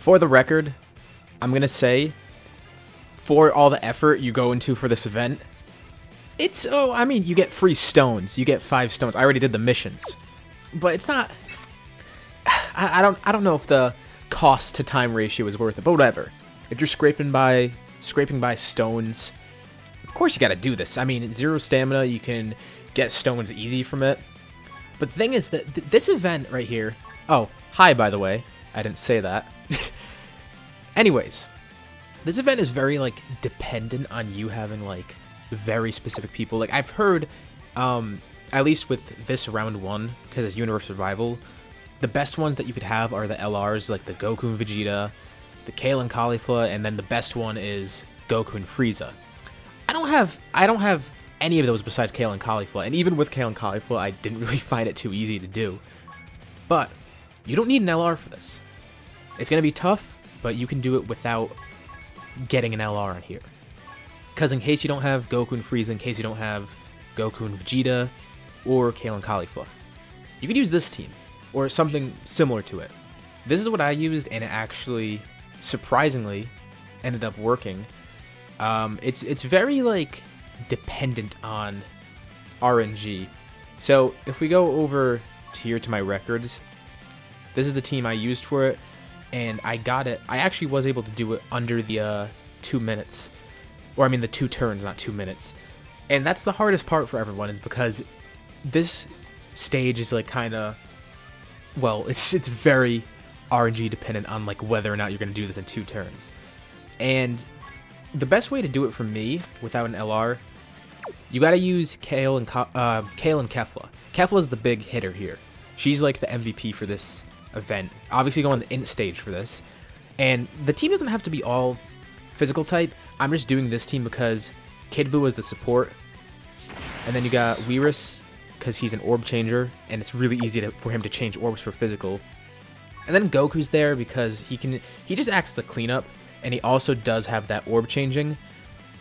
For the record, I'm going to say, for all the effort you go into for this event, it's, I mean, you get free stones. You get 5 stones. I already did the missions. But it's not, I don't know if the cost to time ratio is worth it, but whatever. If you're scraping by stones, of course you got to do this. I mean, 0 stamina, you can get stones easy from it. But the thing is that this event right here, oh, hi, by the way. I didn't say that. Anyways, this event is very, like, dependent on you having, like, very specific people. Like, I've heard, at least with this round 1, because it's Universe Survival, the best ones that you could have are the LRs, like the Goku and Vegeta, the Kale and Caulifla, and then the best one is Goku and Frieza. I don't have any of those besides Kale and Caulifla, and even with Kale and Caulifla, I didn't really find it too easy to do. But you don't need an LR for this. It's going to be tough, but you can do it without getting an LR on here. Because in case you don't have Goku and Frieza, in case you don't have Goku and Vegeta, or Kale and Caulifla, you could use this team, or something similar to it. This is what I used, and it actually, surprisingly, ended up working. It's very, like, dependent on RNG. So, if we go over here to my records, this is the team I used for it, and I got it. I actually was able to do it under the 2 minutes. Or, I mean, the 2 turns, not 2 minutes. And that's the hardest part for everyone, is because this stage is, like, kind of, well, it's very RNG dependent on, like, whether or not you're going to do this in 2 turns. And the best way to do it for me, without an LR, you got to use Kale and Kefla. Kefla is the big hitter here. She's, like, the MVP for this event. Obviously going on the int stage for this. And the team doesn't have to be all physical type. I'm just doing this team because Kid Buu is the support. And then you got Weirus, because he's an orb changer, and it's really easy for him to change orbs for physical. And then Goku's there because he just acts as a cleanup, and he also does have that orb changing,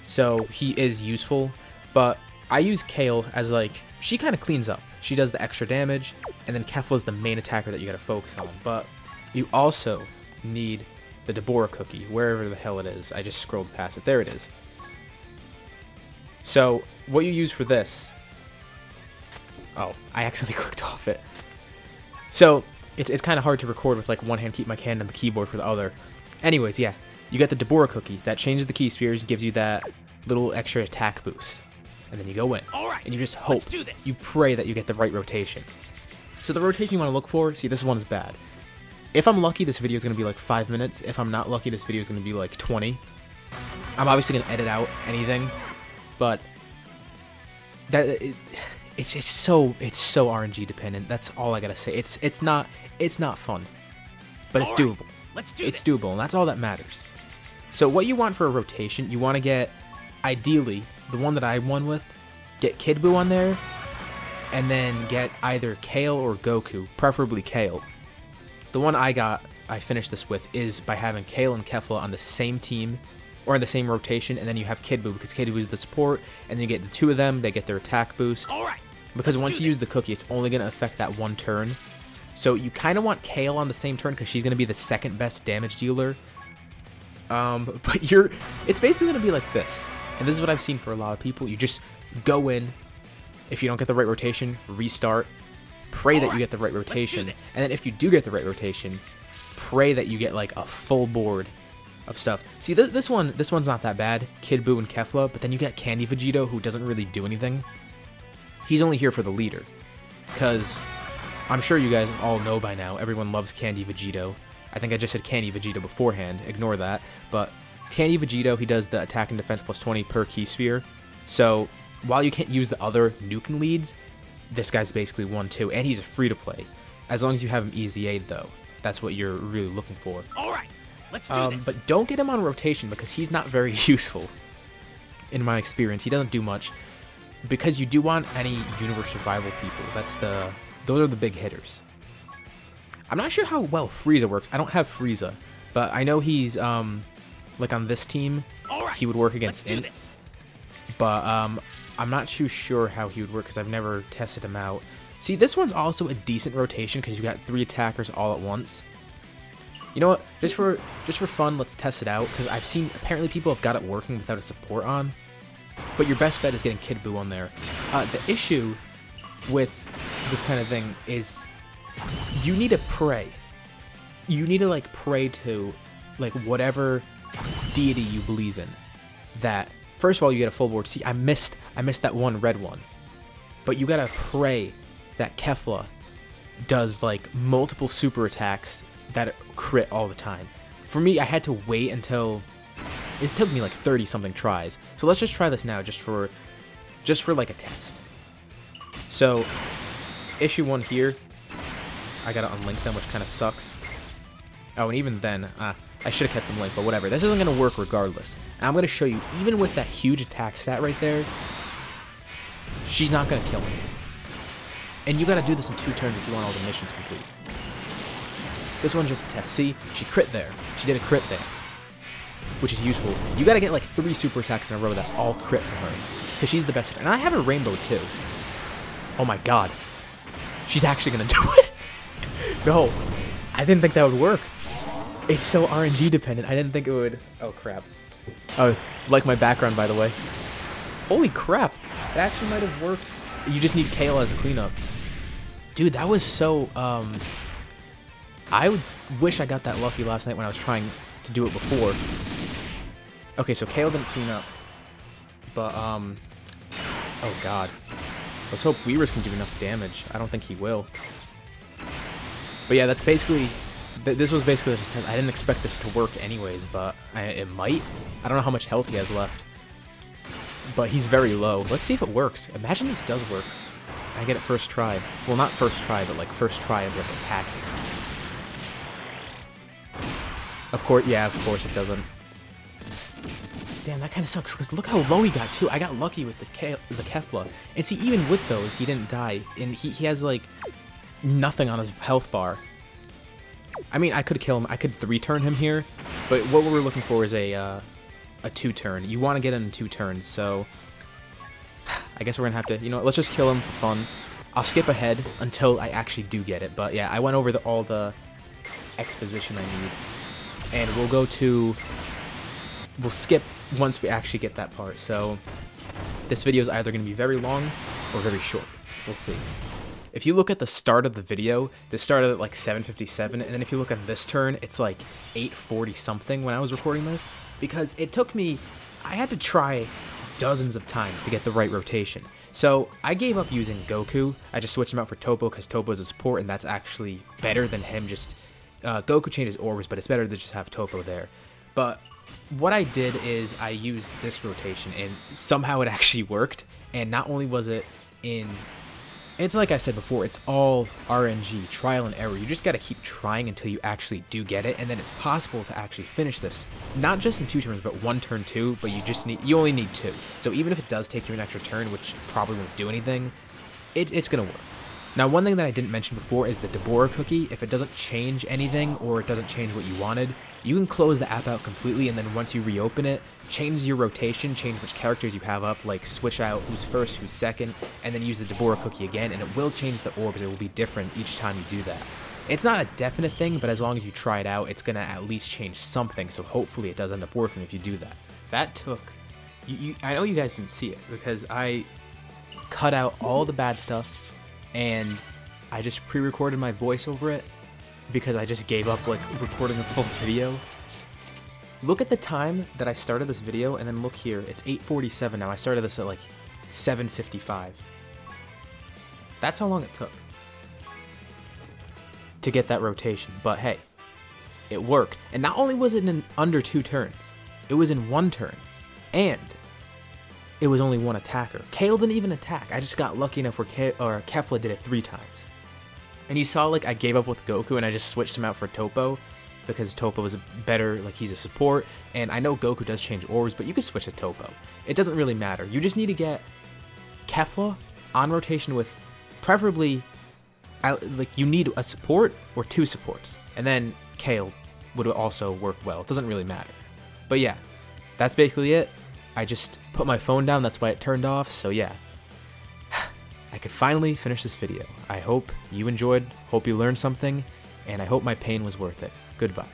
so he is useful. But I use Kale as, like, she kind of cleans up. She does the extra damage, and then Kefla's the main attacker that you gotta focus on. But you also need the Deborah cookie, wherever the hell it is. I just scrolled past it. There it is. So, what you use for this... Oh, I accidentally clicked off it. So, it's kind of hard to record with, like, one hand, keep my hand on the keyboard for the other. Anyways, yeah. You get the Deborah cookie. That changes the key spheres, gives you that little extra attack boost. And then you go in. Alright, and you just hope. You pray that you get the right rotation. So the rotation you want to look for, see, this one is bad. If I'm lucky, this video is going to be like 5 minutes. If I'm not lucky, this video is going to be like 20. I'm obviously going to edit out anything, but it's so RNG dependent. That's all I gotta say. It's not fun, but it's doable. It's doable, and that's all that matters. So what you want for a rotation, you want to get, ideally, the one that I won with, get Kid Buu on there, and then get either Kale or Goku, preferably Kale. The one I finished this with is by having Kale and Kefla on the same team, or in the same rotation, and then you have Kid Buu, because Kid Buu is the support, and then you get the 2 of them, they get their attack boost. Because once you use the cookie, it's only going to affect that 1 turn. So you kind of want Kale on the same turn, because she's going to be the 2nd best damage dealer. But it's basically going to be like this. And this is what I've seen for a lot of people. You just go in, if you don't get the right rotation, restart, pray that you get the right rotation, and then if you do get the right rotation, pray that you get like a full board of stuff. See, this one's not that bad, Kid Buu and Kefla, but then you get Candy Vegito, who doesn't really do anything. He's only here for the leader, because I'm sure you guys all know by now, everyone loves Candy Vegito. I think I just said Candy Vegito beforehand, ignore that, but Candy Vegito, he does the attack and defense plus 20 per key sphere, so while you can't use the other nuking leads, this guy's basically 1-2, and he's a free-to-play. As long as you have him easy aid, though. That's what you're really looking for. Alright, let's do this. But don't get him on rotation, because he's not very useful, in my experience. He doesn't do much, because you do want any Universe Survival people. Those are the big hitters. I'm not sure how well Frieza works. I don't have Frieza, but I know he's, like on this team, he would work against Int. But, I'm not too sure how he would work because I've never tested him out. See, this one's also a decent rotation because you got 3 attackers all at once. You know what? Just for fun, let's test it out, because I've seen apparently people have got it working without a support on. But your best bet is getting Kid Buu on there. The issue with this kind of thing is you need to pray. You need to like pray to like whatever deity you believe in. That first of all you get a full board. See, I missed that one red one. But you gotta pray that Kefla does like multiple super attacks that crit all the time. For me, I had to wait until it took me like 30 something tries. So let's just try this now, just for like a test. So issue 1 here, I gotta unlink them, which kind of sucks. Oh, and even then, I should have kept them linked, but whatever. This isn't gonna work regardless. And I'm gonna show you, even with that huge attack stat right there, she's not gonna kill me. And you gotta do this in 2 turns if you want all the missions complete. This one's just a test. See, she crit there. She did a crit there, which is useful. You gotta get like 3 super attacks in a row that all crit from her, because she's the best hitter. And I have a rainbow too. Oh my god. She's actually gonna do it. No, I didn't think that would work. It's so RNG dependent. I didn't think it would. Oh crap. Oh, like my background, by the way. Holy crap. It actually might have worked. You just need Kale as a cleanup. Dude, that was so, I wish I got that lucky last night when I was trying to do it before. Okay, so Kale didn't clean up. But, oh god. Let's hope Weavers can do enough damage. I don't think he will. But yeah, that's basically, this was basically just a test. I didn't expect this to work anyways, but it might. I don't know how much health he has left. But he's very low. Let's see if it works. Imagine this does work. I get it first try. Well, not first try, but like first try of like attacking. Of course, yeah, of course it doesn't. Damn, that kind of sucks, because look how low he got, too. I got lucky with the Kefla. And see, even with those, he didn't die. And he has, like, nothing on his health bar. I mean, I could kill him. I could 3-turn him here. But what we're looking for is a 2-turn. You want to get in 2 turns, so I guess we're going to have to, you know what, let's just kill him for fun. I'll skip ahead until I actually do get it. But, yeah, I went over all the exposition I need. And we'll skip once we actually get that part. So this video is either going to be very long or very short. We'll see. If you look at the start of the video, this started at like 7:57, and then if you look at this turn, it's like 8:40 something when I was recording this, because it took me, I had to try dozens of times to get the right rotation. So I gave up using Goku. I just switched him out for Toppo because Toppo is a support, and that's actually better than him just, Goku changes orbs, but it's better to just have Toppo there. But what I did is I used this rotation, and somehow it actually worked. And not only was it in, it's like I said before, it's all RNG, trial and error. You just got to keep trying until you actually do get it, and then it's possible to actually finish this, not just in 2 turns, but 1 turn 2. But you only need 2. So even if it does take you an extra turn, which probably won't do anything, it's gonna work. Now, one thing that I didn't mention before is the Deborah cookie. If it doesn't change anything, or it doesn't change what you wanted, you can close the app out completely, and then once you reopen it, change your rotation, change which characters you have up, like switch out who's first, who's second, and then use the Deborah cookie again, and it will change the orbs. It will be different each time you do that. It's not a definite thing, but as long as you try it out, it's gonna at least change something, so hopefully it does end up working if you do that. That took, I know you guys didn't see it, because I cut out all the bad stuff, and I just pre-recorded my voice over it because I just gave up like recording a full video. Look at the time that I started this video, and then look here, it's 8:47 now. I started this at like 7:55. That's how long it took to get that rotation. But hey, it worked. And not only was it in under 2 turns, it was in 1 turn, and it was only 1 attacker. Kale didn't even attack. I just got lucky enough where Kefla did it 3 times. And you saw, like, I gave up with Goku and I just switched him out for Toppo, because Toppo is better, like, he's a support. And I know Goku does change orbs, but you could switch to Toppo. It doesn't really matter. You just need to get Kefla on rotation with, preferably, like, you need a support or 2 supports. And then Kale would also work well. It doesn't really matter. But yeah, that's basically it. I just put my phone down, that's why it turned off, so yeah. I could finally finish this video. I hope you enjoyed, hope you learned something, and I hope my pain was worth it. Goodbye.